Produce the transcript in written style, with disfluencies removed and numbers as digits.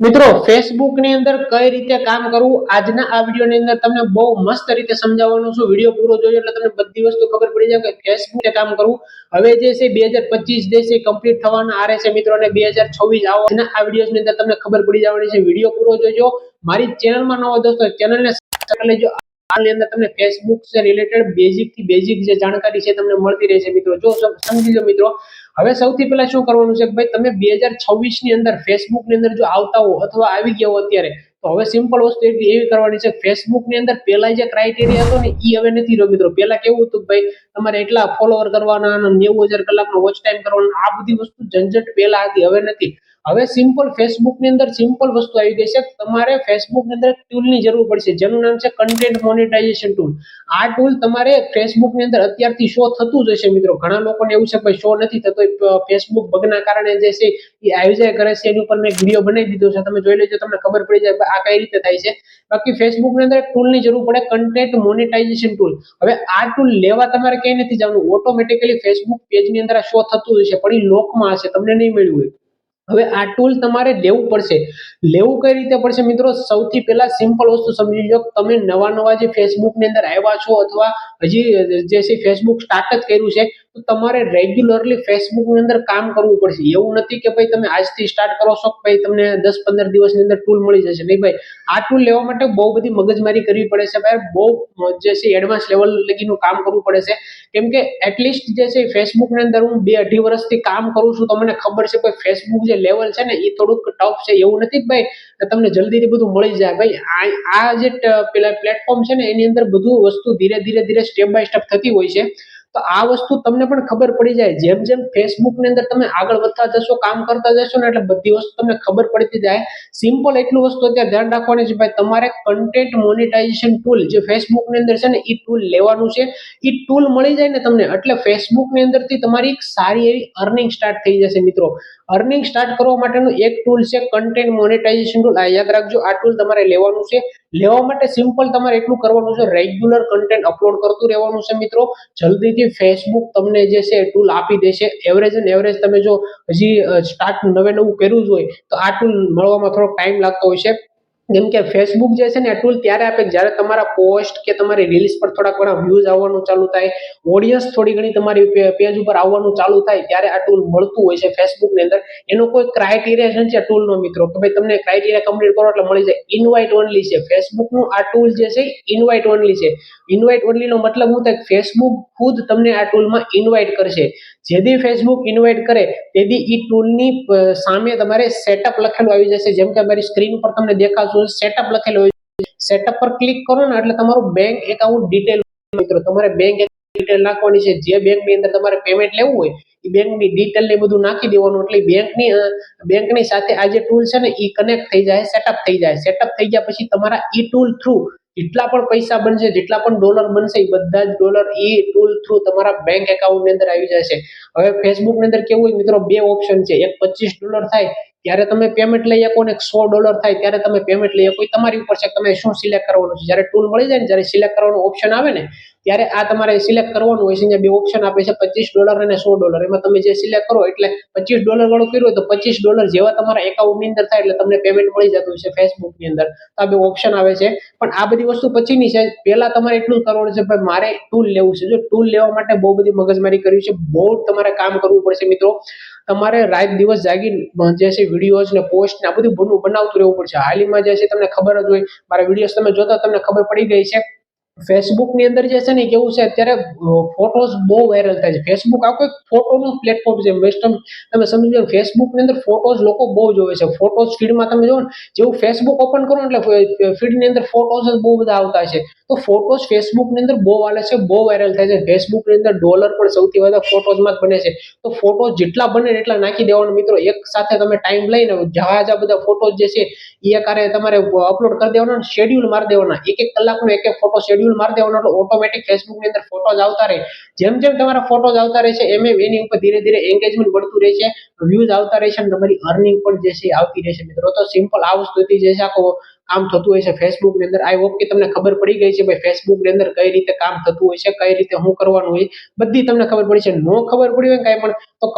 મિત્રો ફેસબુક ની અંદર કઈ રીતે કામ કરવું આજના આ વિડીયો ની અંદર તમને બહુ મસ્ત રીતે સમજાવવાનું છું। વિડીયો પૂરો જોજો એટલે તમને બધી વસ્તુ ખબર પડી જાય કે ફેસબુક કામ કરવું। હવે જે છે 2025 જે છે કમ્પ્લીટ થવાના આ રહેશે મિત્રો, અને 2026 આવવાના આ વિડીયોસ ની અંદર તમને ખબર પડી જવાની છે। વિડીયો પૂરો જોજો। મારી ચેનલમાં નવો દોસ્તો ચેનલને સબસ્ક્રાઇબ લેજો। આની અંદર તમને ફેસબુક સે રિલેટેડ બેઝિક થી બેઝિક જે જાણકારી છે તમને મળતી રહેશે મિત્રો। જો સમજી લો મિત્રો, હવે સૌથી પહેલા શું કરવાનું છે કે ભાઈ તમે 2026 ની અંદર ફેસબુક ની અંદર જો આવતા હો અથવા આવી ગયા હો અત્યારે, તો હવે સિમ્પલ વસ્તુ એવી કરવાની છે, ફેસબુક ની અંદર પેલા જે ક્રાઇટેરિયા હતો ને એ હવે નથી રહ્યો મિત્રો। પેલા કેવું હતું ભાઈ તમારે એટલા ફોલોવર કરવાના, 90,000 કલાકનો વોચ ટાઈમ કરવાનો, આ બધી વસ્તુ ઝંઝટ પેલા હતી, હવે નથી। હવે સિમ્પલ ફેસબુક ની અંદર સિમ્પલ વસ્તુ આવી ગઈ છે, તમારે ફેસબુક ની અંદર ટૂલ ની જરૂર પડશે જેનું નામ છે કન્ટેન્ટ મોનેટાઇઝેશન ટૂલ। આ ટૂલ તમારે ફેસબુક ની અંદર અત્યારથી શો થતું જ હશે મિત્રો। ઘણા લોકોને એવું છે કે શો નથી થતો, ફેસબુક બગના કારણે જે છે એ આવી જાય કરે છે। એની ઉપર મેં વિડીયો બનાવી દીધો છે, તમે જોઈ લેજો, તમને ખબર પડી જાય આ કઈ રીતે થાય છે। બાકી ફેસબુક ની અંદર એક ટૂલ ની જરૂર પડે, કન્ટેન્ટ મોનેટાઇઝેશન ટૂલ। હવે આ ટૂલ લેવા તમારે કઈ નથી જવાનું, ઓટોમેટિકલી ફેસબુક પેજ ની અંદર આ શો થતું હશે, પણ એ લોકમાં હશે, તમને નહીં મળ્યું હોય। હવે આ ટૂલ તમારે લેવું પડશે। લેવું કઈ રીતે પડશે મિત્રો? સૌથી પહેલા સિમ્પલ વસ્તુ સમજી લો, તમે નવા જે ફેસબુક ની અંદર આવ્યા છો અથવા હજી જે છે ફેસબુક સ્ટાર્ટ જ કર્યું છે, તો તમારે રેગ્યુલરલી ફેસબુક ની અંદર કામ કરવું પડશે। એવું નથી કે ભાઈ તમે આજથી સ્ટાર્ટ કરો છો ભાઈ તમને 10-15 દિવસની અંદર ટૂલ મળી જશે, નહીં ભાઈ। આ ટૂલ લેવા માટે બહુ બધી મગજમારી કરવી પડે છે ભાઈ, બહુ જે છે એડવાન્સ લેવલ લગીનું કામ કરવું પડે છે। કેમ કે એટલીસ્ટ જે છે ફેસબુક ની અંદર હું 2-2.5 વર્ષથી કામ કરું છું, તો મને ખબર છે કે ફેસબુક જે લેવલ છે ને એ થોડુંક ટફ છે। એવું નથી કે ભાઈ તમને જલ્દીથી બધું મળી જાય ભાઈ। આ જે પેલા પ્લેટફોર્મ છે ને એની અંદર બધું વસ્તુ ધીરે ધીરે સ્ટેપ બાય સ્ટેપ થતી હોય છે। તો આ વસ્તુ તમને પણ ખબર પડી જાય, જેમ જેમ ફેસબુક ની અંદર તમે આગળ વધતા જશો, કામ કરતા જશો ને, એટલે બધી વસ્તુ તમને ખબર પડતી જાય। સિમ્પલ એટલું વસ્તુ અત્યારે ધ્યાન રાખવાની છે ભાઈ, તમારે કન્ટેન્ટ મોનેટાઇઝેશન ટૂલ જે ફેસબુક ની અંદર છે ને એ ટૂલ લેવાનું છે। એ ટૂલ મળી જાય ને તમને એટલે ફેસબુક ની અંદર થી તમારી સારી એવી અર્નિંગ સ્ટાર્ટ થઈ જશે મિત્રો। અર્નિંગ સ્ટાર્ટ કરવા માટેનું એક ટૂલ છે કન્ટેન્ટ મોનેટાઇઝેશન ટૂલ। આ યાદ રાખજો, આ ટૂલ તમારે લેવાનું છે। લેવા માટે સિમ્પલ તમારે એટલું કરવાનું છે, રેગ્યુલર કન્ટેન્ટ અપલોડ કરતું રહેવાનું છે મિત્રો। જલ્દીથી ફેસબુક તમને જે છે ટૂલ આપી દેશે। એવરેજ અને એવરેજ તમે જો હજી સ્ટાર્ટ નવું કર્યું જ હોય તો આ ટૂલ મળવામાં થોડો ટાઈમ લાગતો હોય છે। જેમ કે ફેસબુક જે છે ને આ ટૂલ ત્યારે આપે જ્યારે તમારા પોસ્ટ કે તમારી રીલ્સ પર થોડા ઘણા વ્યૂઝ આવવાનું ચાલુ થાય, ઓડિયન્સ થોડી ઘણી તમારી પેજ ઉપર આવવાનું ચાલુ થાય, ત્યારે આ ટૂલ મળતું હોય છે ફેસબુક ની અંદર। એનો કોઈ ક્રાઇટેરિયા નથી આ ટૂલ નો મિત્રો કે ભાઈ તમને ક્રાઇટેરિયા કમ્પ્લીટ કરો એટલે મળી જાય, ઇનવાઇટ ઓનલી છે ફેસબુક નું આ ટૂલ જે છે, ઇનવાઇટ ઓનલી છે। ઇનવાઇટ ઓનલી નો મતલબ શું થાય? ફેસબુક ખુદ તમને આ ટૂલમાં ઇનવાઇટ કરશે। જેથી ફેસબુક ઇનવાઇટ કરે તેથી ઈ ટૂલની સામે તમારે સેટઅપ લખેલું આવી જશે, જેમ કે મારી સ્ક્રીન પર તમને દેખાતું સેટઅપ લખેલું હોય, સેટઅપ પર ક્લિક કરો ને એટલે તમારું બેંક એકાઉન્ટ ડિટેલ મિત્રો, તમારે બેંક ડિટેલ નાખવાની છે। જે બેંક ની અંદર તમારે પેમેન્ટ લેવું હોય એ બેંકની ડિટેલ ને બધું નાખી દેવાનું, એટલે બેંકની સાથે આ જે ટૂલ છે ને એ કનેક્ટ થઈ જાય, સેટઅપ થઈ જાય। સેટઅપ થઈ ગયા પછી તમારા ઈ ટૂલ થ્રુ જેટલા પણ પૈસા બનશે, જેટલા પણ ડોલર બનશે, એ બધા જ ડોલર એ ટૂલ થ્રુ તમારા બેંક એકાઉન્ટ ની અંદર આવી જશે। હવે ફેસબુક ની અંદર કેવું હોય મિત્રો, બે ઓપ્શન છે, એક $25 થાય ત્યારે તમે પેમેન્ટ લઈ શકો, ને $100 થાય ત્યારે તમે પેમેન્ટ લઈ શકો। તમારી ઉપર છે તમે શું સિલેક્ટ કરવાનું છે। જ્યારે ટૂલ મળી જાય ને, જ્યારે સિલેક્ટ કરવાનું ઓપ્શન આવે ને, ત્યારે આ તમારે સિલેક્ટ કરવાનું હોય છે। અહીંયા બે ઓપ્શન આપે છે, $25 અને $100। એમાં તમે જે સિલેક્ટ કરો, એટલે $25 વાળું કર્યું હોય તો $25 જેવા તમારા એકાઉન્ટ ની અંદર થાય એટલે તમને પેમેન્ટ મળી જતું છે ફેસબુક ની અંદર। આ બે ઓપ્શન આવે છે, પણ આ બધી વસ્તુ પછીની છે। પહેલા તમારે એટલું જ કરવાનું છે ભાઈ મારે ટૂલ લેવું છે। જો ટૂલ લેવા માટે બહુ બધી મગજમારી કરવી છે, બહુ તમારે કામ કરવું પડશે મિત્રો। તમારે રાત દિવસ જાગી જે છે વિડીયોઝ ને પોસ્ટ ને આ બધું બનાવતું રહેવું પડશે। હાલમાં જે છે તમને ખબર જ હોય, મારા વિડીયોઝ તમે જોતા તમને ખબર પડી ગઈ છે, ફેસબુક ની અંદર જે છે ને કેવું છે અત્યારે ફોટોઝ બહુ વાયરલ થાય છે। ફેસબુક આ કોઈ ફોટોનું પ્લેટફોર્મ છે વેસ્ટર્ન, તમે સમજી લો ફેસબુક ની અંદર ફોટોઝ લોકો બહુ જોવે છે। ફોટોઝ ફીડમાં તમે જો ને, જેવું ફેસબુક ઓપન કરો એટલે ફીડ ની અંદર ફોટોઝ જ બહુ બધા આવતા છે। તો ફોટોઝ ફેસબુક ની અંદર બહુ હાલે છે, બહુ વાયરલ થાય છે। ફેસબુક ની અંદર ડોલર પણ સૌથી વધારે ફોટોઝમાં જ બને છે। તો ફોટો જેટલા બને એટલા નાખી દેવાનું મિત્રો। એક સાથે તમે ટાઈમ લઈને જા બધા ફોટોઝ જે છે એ કારે તમારે અપલોડ કરી દેવાના, શેડ્યુલ મારી દેવાના, એક કલાકનો એક ફોટો શેડ્યુલ મારી દેવાનો, એટલે ઓટોમેટિક ફેસબુક ની અંદર ફોટોઝ આવતા રહે। જેમ જેમ તમારા ફોટોઝ આવતા રહેશે એમ એની ઉપર ધીરે ધીરે એન્ગેજમેન્ટ વધતું રહેશે, વ્યૂઝ આવતા રહેશે, અને તમારી અર્નિંગ પણ જે છે આવતી રહેશે મિત્રો। તો સિમ્પલ આ વસ્તુથી જે છે આખો કામ થતું હોય છે ફેસબુક ની અંદર। આઈ હોપ કે તમને ખબર પડી ગઈ છે ભાઈ ફેસબુક ની અંદર કઈ રીતે કામ થતું હોય છે, કઈ રીતે શું કરવાનું હોય, બધી તમને ખબર પડી છે। નો ખબર પડી હોય કઈ પણ તો